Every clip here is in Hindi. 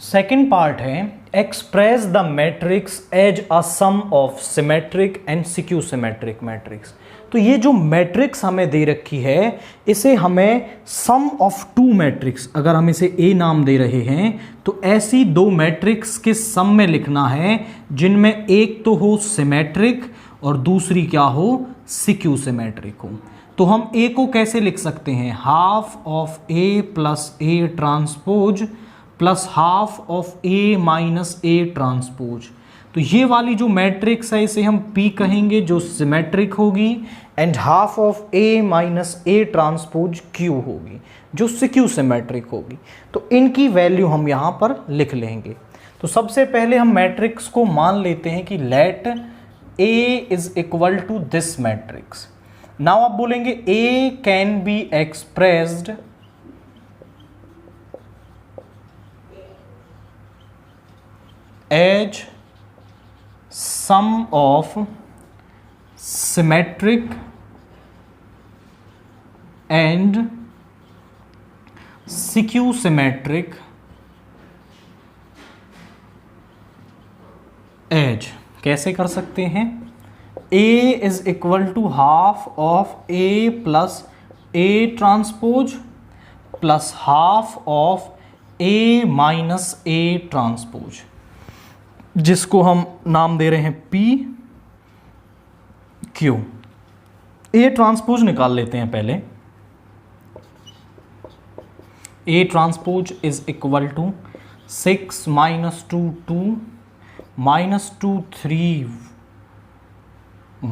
सेकेंड पार्ट है express the matrix as a sum of symmetric and skew symmetric matrix. तो ये जो मैट्रिक्स हमें दे रखी है इसे हमें सम ऑफ टू मैट्रिक्स, अगर हम इसे ए नाम दे रहे हैं तो ऐसी दो मैट्रिक्स के सम में लिखना है जिनमें एक तो हो सिमेट्रिक और दूसरी क्या हो, सिक्यू सिमेट्रिक हो। तो हम ए को कैसे लिख सकते हैं, half of A plus A transpose plus half of A minus A transpose. तो ये वाली जो मैट्रिक्स है इसे हम P कहेंगे जो सिमेट्रिक होगी, and half of A minus A transpose Q होगी जो सिक्यू सिमेट्रिक होगी। तो इनकी वैल्यू हम यहाँ पर लिख लेंगे। तो सबसे पहले हम मैट्रिक्स को मान लेते हैं कि let A is equal to this matrix. Now आप बोलेंगे A can be expressed as sum of symmetric and skew symmetric edge। कैसे कर सकते हैं, A is equal to half of A plus A transpose plus half of A minus A transpose, जिसको हम नाम दे रहे हैं P Q। A ट्रांसपोज निकाल लेते हैं पहले। A transpose is equal to 6 minus 2 2 minus 2 3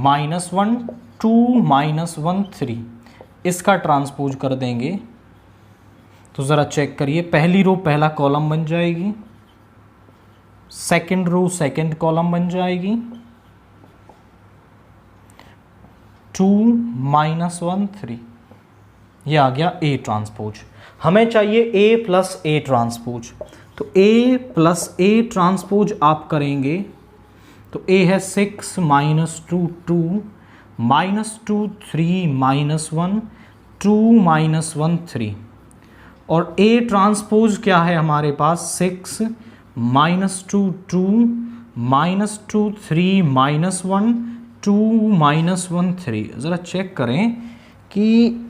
minus 1 2 minus 1 3। इसका ट्रांसपोज कर देंगे तो ज़रा चेक करिए, पहली रो पहला कॉलम बन जाएगी, सेकेंड रो सेकेंड कॉलम बन जाएगी, 2 माइनस 1 3। ये आ गया A ट्रांसपोज। हमें चाहिए A प्लस A ट्रांसपोज। तो A प्लस A ट्रांसपोज आप करेंगे तो A है 6 माइनस 2 2 माइनस 2 3 माइनस 1 2 माइनस 1 3। और A ट्रांसपोज क्या है हमारे पास, 6 माइनस 2 2 माइनस 2 3 माइनस 1 2 माइनस 1 3। ज़रा चेक करें कि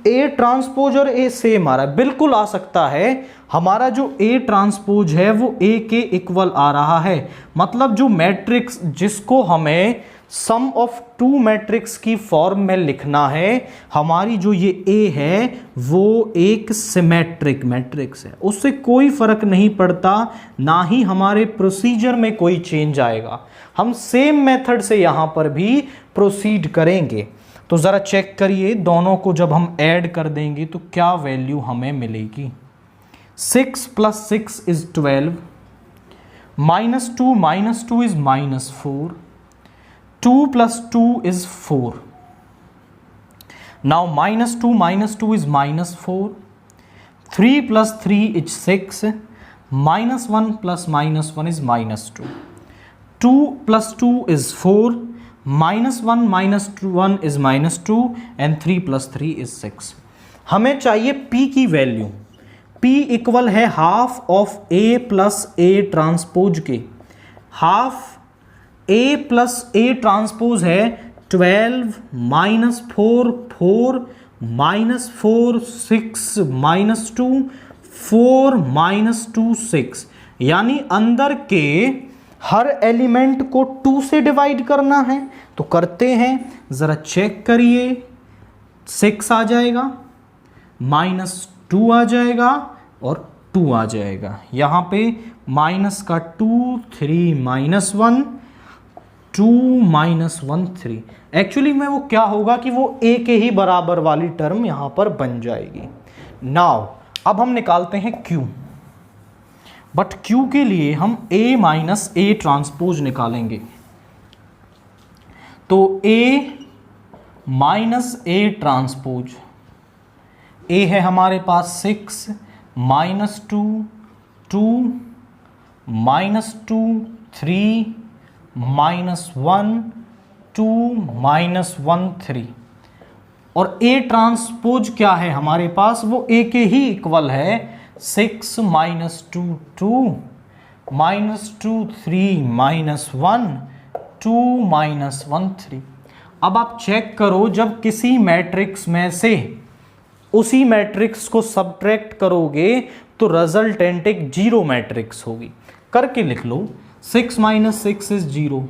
A ट्रांसपोज और A सेम आ रहा है, बिल्कुल आ सकता है। हमारा जो A ट्रांसपोज है वो A के इक्वल आ रहा है, मतलब जो मैट्रिक्स जिसको हमें सम ऑफ टू मैट्रिक्स की फॉर्म में लिखना है, हमारी जो ये A है वो एक सिमेट्रिक मैट्रिक्स है। उससे कोई फर्क नहीं पड़ता, ना ही हमारे प्रोसीजर में कोई चेंज आएगा। हम सेम मेथड से यहां पर भी प्रोसीड करेंगे। तो ज़रा चेक करिए, दोनों को जब हम ऐड कर देंगे तो क्या वैल्यू हमें मिलेगी। 6 plus 6 is 12, minus 2 is minus 4, 2 plus 2 is 4. Now minus 2 is minus 4. 3 plus 3 is 6. Minus 1 plus minus 1 is minus 2. 2 plus 2 is 4. Minus 1 minus 1 is minus 2. And 3 plus 3 is 6. हमें चाहिए P की वैल्यू। P इक्वल है half of A plus A transpose के। Half A plus A transpose है 12 माइनस 4 4 माइनस 4 6 माइनस 2 4 माइनस 2 6। यानी अंदर के हर एलिमेंट को 2 से डिवाइड करना है। तो करते हैं, ज़रा चेक करिए, 6 आ जाएगा, माइनस 2 आ जाएगा और 2 आ जाएगा। यहाँ पे माइनस का 2 3 माइनस 1 2 माइनस 1 3। एक्चुअली में वो क्या होगा कि वो A के ही बराबर वाली टर्म यहां पर बन जाएगी। नाउ अब हम निकालते हैं Q, बट Q के लिए हम A माइनस A ट्रांसपोज निकालेंगे। तो A minus A transpose, A है हमारे पास 6 माइनस 2 2 माइनस 2 3 माइनस 1 2 माइनस 1 3। और A ट्रांसपोज क्या है हमारे पास, वो A के ही इक्वल है 6 माइनस 2 2 -2 3 -1 2 -1 3। अब आप चेक करो, जब किसी मैट्रिक्स में से उसी मैट्रिक्स को सब्ट्रैक्ट करोगे तो रिजल्टेंट एक जीरो मैट्रिक्स होगी। करके लिख लो, 6 - 6 इज 0,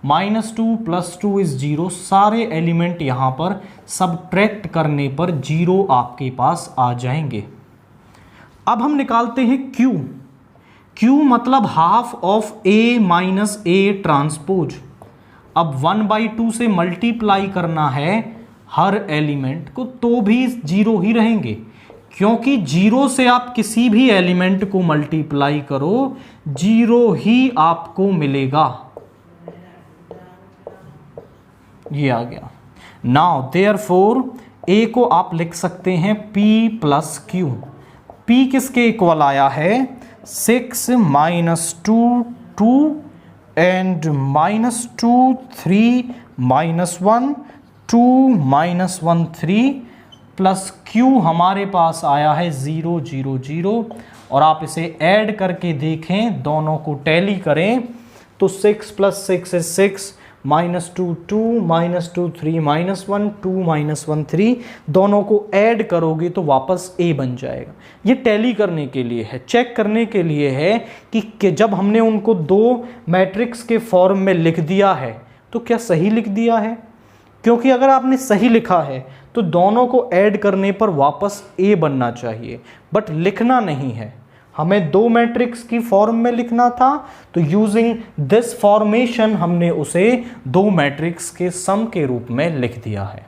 -2 + 2 इज 0। सारे एलिमेंट यहाँ पर सब्ट्रैक्ट करने पर 0 आपके पास आ जाएंगे। अब हम निकालते हैं Q। Q मतलब half of A - A transpose. अब 1/2 से मल्टीप्लाई करना है हर एलिमेंट को, तो भी 0 ही रहेंगे, क्योंकि 0 से आप किसी भी एलिमेंट को मल्टीप्लाई करो 0 ही आपको मिलेगा। ये आ गया। नाउ देयरफॉर A को आप लिख सकते हैं P + Q। P किसके इक्वल आया है? 6 - 2 2 एंड -2 3 -1 2 -1 3 प्लस Q हमारे पास आया है 0 0 0। और आप इसे ऐड करके देखें, दोनों को टैली करें तो 6 + 6 is 6 -2 2 -2 3 -1 2 -1 3, दोनों को ऐड करोगे तो वापस A बन जाएगा। ये टैली करने के लिए है, चेक करने के लिए है कि जब हमने उनको दो मैट्रिक्स के फॉर्म में लिख दिया है तो क्या सही लिख दिया है। क्योंकि अगर आपने सही लिखा है तो दोनों को ऐड करने पर वापस A बनना चाहिए, बट लिखना नहीं है, हमें दो मैट्रिक्स की फॉर्म में लिखना था। तो यूजिंग दिस फॉर्मेशन हमने उसे दो मैट्रिक्स के सम के रूप में लिख दिया है।